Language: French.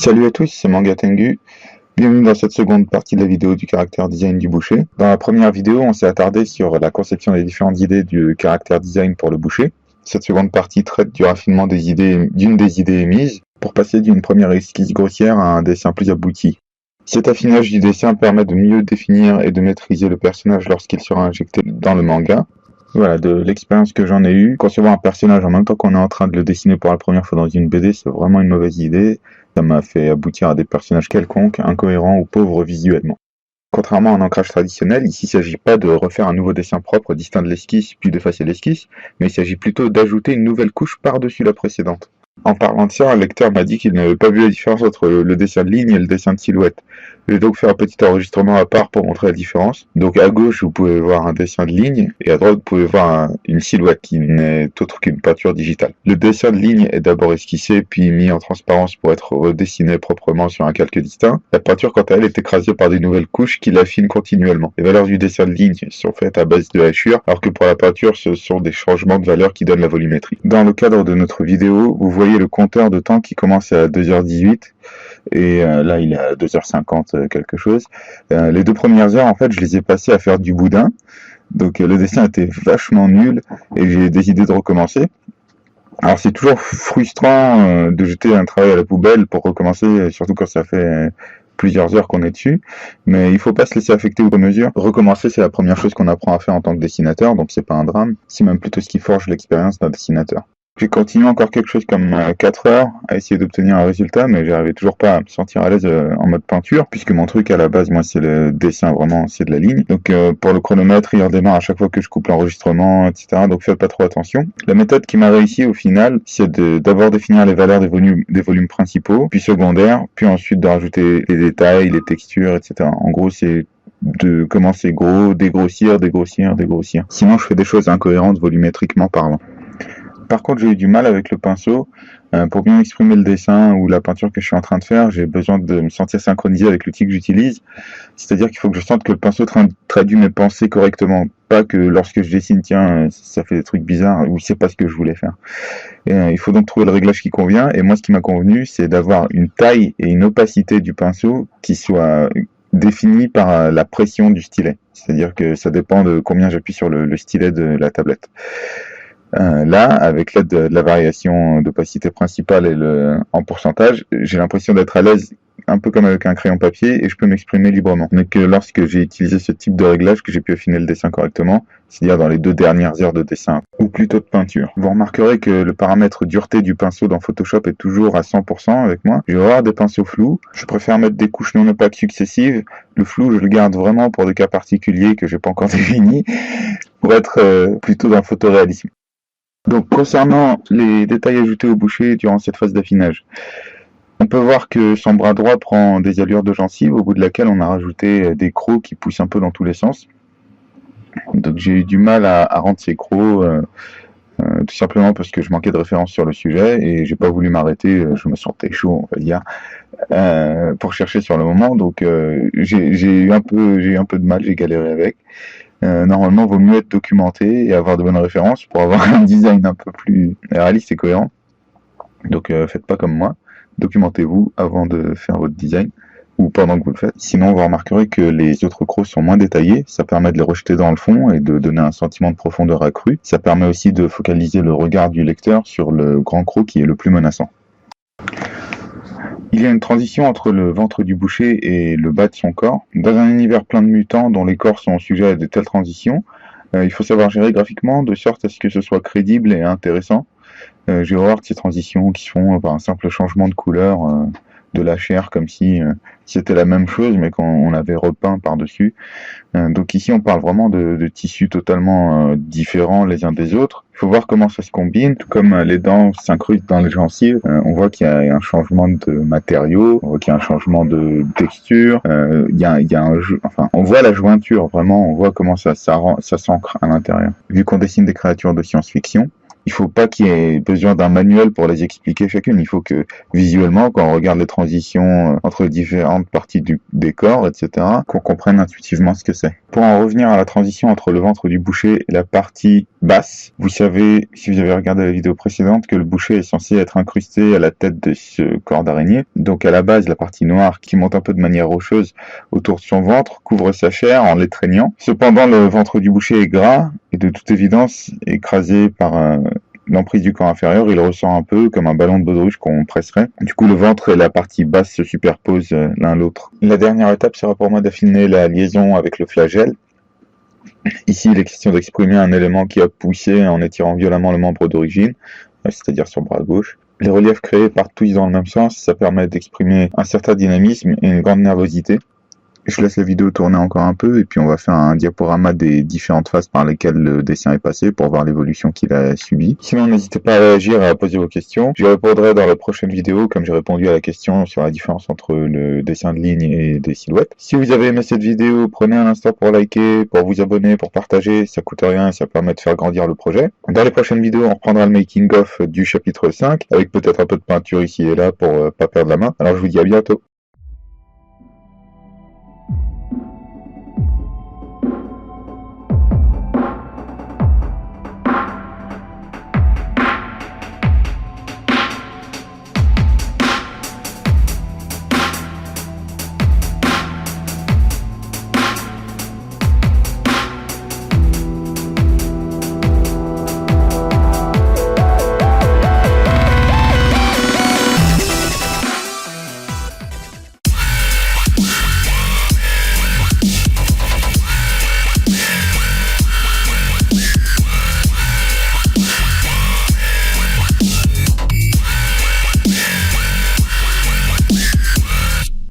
Salut à tous, c'est Manga Tengu. Bienvenue dans cette seconde partie de la vidéo du caractère design du boucher. Dans la première vidéo, on s'est attardé sur la conception des différentes idées du caractère design pour le boucher. Cette seconde partie traite du raffinement des idées, d'une des idées émises, pour passer d'une première esquisse grossière à un dessin plus abouti. Cet affinage du dessin permet de mieux définir et de maîtriser le personnage lorsqu'il sera injecté dans le manga. Voilà, de l'expérience que j'en ai eue, concevoir un personnage en même temps qu'on est en train de le dessiner pour la première fois dans une BD, c'est vraiment une mauvaise idée. Ça m'a fait aboutir à des personnages quelconques, incohérents ou pauvres visuellement. Contrairement à un ancrage traditionnel, ici il ne s'agit pas de refaire un nouveau dessin propre distinct de l'esquisse puis d'effacer l'esquisse, mais il s'agit plutôt d'ajouter une nouvelle couche par-dessus la précédente. En parlant de ça, un lecteur m'a dit qu'il n'avait pas vu la différence entre le dessin de ligne et le dessin de silhouette. Je vais donc faire un petit enregistrement à part pour montrer la différence. Donc à gauche, vous pouvez voir un dessin de ligne, et à droite, vous pouvez voir une silhouette qui n'est autre qu'une peinture digitale. Le dessin de ligne est d'abord esquissé, puis mis en transparence pour être redessiné proprement sur un calque distinct. La peinture, quant à elle, est écrasée par des nouvelles couches qui l'affinent continuellement. Les valeurs du dessin de ligne sont faites à base de hachures, alors que pour la peinture, ce sont des changements de valeurs qui donnent la volumétrie. Dans le cadre de notre vidéo, vous voyez le compteur de temps qui commence à 2h18, et là il est à 2h50 quelque chose. Les 2 premières heures, en fait, je les ai passées à faire du boudin, donc le dessin était vachement nul, et j'ai décidé de recommencer. Alors c'est toujours frustrant de jeter un travail à la poubelle pour recommencer, surtout quand ça fait plusieurs heures qu'on est dessus, mais il faut pas se laisser affecter outre mesure. Recommencer, c'est la première chose qu'on apprend à faire en tant que dessinateur, donc c'est pas un drame, c'est même plutôt ce qui forge l'expérience d'un dessinateur. J'ai continué encore quelque chose comme 4 heures à essayer d'obtenir un résultat, mais j'arrivais toujours pas à me sentir à l'aise en mode peinture, puisque mon truc à la base, moi, c'est le dessin, vraiment, c'est de la ligne. Donc pour le chronomètre, il redémarre à chaque fois que je coupe l'enregistrement, etc. Donc faites pas trop attention. La méthode qui m'a réussi au final, c'est d'abord définir les valeurs des volumes principaux, puis secondaires, puis ensuite de rajouter les détails, les textures, etc. En gros, c'est de commencer gros, dégrossir, dégrossir, dégrossir. Sinon, je fais des choses incohérentes volumétriquement parlant. Par contre, j'ai eu du mal avec le pinceau. Pour bien exprimer le dessin ou la peinture que je suis en train de faire, j'ai besoin de me sentir synchronisé avec l'outil que j'utilise. C'est-à-dire qu'il faut que je sente que le pinceau traduit mes pensées correctement. Pas que lorsque je dessine, tiens, ça fait des trucs bizarres, ou c'est pas ce que je voulais faire. Il faut donc trouver le réglage qui convient. Et moi, ce qui m'a convenu, c'est d'avoir une taille et une opacité du pinceau qui soient définies par la pression du stylet. C'est-à-dire que ça dépend de combien j'appuie sur le stylet de la tablette. Là, avec l'aide de la variation d'opacité principale et en pourcentage, j'ai l'impression d'être à l'aise, un peu comme avec un crayon papier, et je peux m'exprimer librement. Mais que lorsque j'ai utilisé ce type de réglage, que j'ai pu affiner le dessin correctement, c'est-à-dire dans les 2 dernières heures de dessin, ou plutôt de peinture. Vous remarquerez que le paramètre dureté du pinceau dans Photoshop est toujours à 100% avec moi. Je vais avoir des pinceaux flous, je préfère mettre des couches non opaques successives. Le flou, je le garde vraiment pour des cas particuliers que j'ai pas encore définis, pour être plutôt dans le photoréalisme. Donc concernant les détails ajoutés au boucher durant cette phase d'affinage, on peut voir que son bras droit prend des allures de gencive, au bout de laquelle on a rajouté des crocs qui poussent un peu dans tous les sens. Donc j'ai eu du mal à rendre ces crocs, tout simplement parce que je manquais de références sur le sujet et j'ai pas voulu m'arrêter, je me sentais chaud, on va dire, pour chercher sur le moment. Donc j'ai eu un peu de mal, j'ai galéré avec. Normalement, il vaut mieux être documenté et avoir de bonnes références pour avoir un design un peu plus réaliste et cohérent. Donc faites pas comme moi, documentez-vous avant de faire votre design ou pendant que vous le faites. Sinon, vous remarquerez que les autres crocs sont moins détaillés, ça permet de les rejeter dans le fond et de donner un sentiment de profondeur accrue. Ça permet aussi de focaliser le regard du lecteur sur le grand croc qui est le plus menaçant. Il y a une transition entre le ventre du boucher et le bas de son corps. Dans un univers plein de mutants dont les corps sont sujets à de telles transitions, il faut savoir gérer graphiquement de sorte à ce que ce soit crédible et intéressant. J'ai horreur de ces transitions qui se font par un simple changement de couleur de la chair, comme si c'était la même chose mais qu'on avait repeint par-dessus. Donc ici on parle vraiment de tissus totalement différents les uns des autres. Il faut voir comment ça se combine, tout comme les dents s'incrustent dans les gencives. On voit qu'il y a un changement de matériaux, on voit qu'il y a un changement de texture, il y a un jeu, enfin on voit la jointure vraiment, on voit comment ça s'ancre à l'intérieur. Vu qu'on dessine des créatures de science-fiction, il faut pas qu'il y ait besoin d'un manuel pour les expliquer chacune. Il faut que visuellement, quand on regarde les transitions entre les différentes parties du décor, etc., qu'on comprenne intuitivement ce que c'est. Pour en revenir à la transition entre le ventre du boucher et la partie basse, vous savez, si vous avez regardé la vidéo précédente, que le boucher est censé être incrusté à la tête de ce corps d'araignée. Donc à la base, la partie noire qui monte un peu de manière rocheuse autour de son ventre couvre sa chair en l'étreignant. Cependant, le ventre du boucher est gras et de toute évidence écrasé par l'emprise du corps inférieur, il ressent un peu comme un ballon de baudruche qu'on presserait. Du coup, le ventre et la partie basse se superposent l'un l'autre. La dernière étape sera pour moi d'affiner la liaison avec le flagelle. Ici, il est question d'exprimer un élément qui a poussé en étirant violemment le membre d'origine, c'est-à-dire sur le bras gauche. Les reliefs créés partent tous dans le même sens, ça permet d'exprimer un certain dynamisme et une grande nervosité. Je laisse la vidéo tourner encore un peu et puis on va faire un diaporama des différentes phases par lesquelles le dessin est passé pour voir l'évolution qu'il a subi. Sinon, n'hésitez pas à réagir et à poser vos questions. Je répondrai dans la prochaine vidéo comme j'ai répondu à la question sur la différence entre le dessin de ligne et des silhouettes. Si vous avez aimé cette vidéo, prenez un instant pour liker, pour vous abonner, pour partager. Ça coûte rien et ça permet de faire grandir le projet. Dans les prochaines vidéos, on reprendra le making of du chapitre 5 avec peut-être un peu de peinture ici et là pour pas perdre la main. Alors je vous dis à bientôt.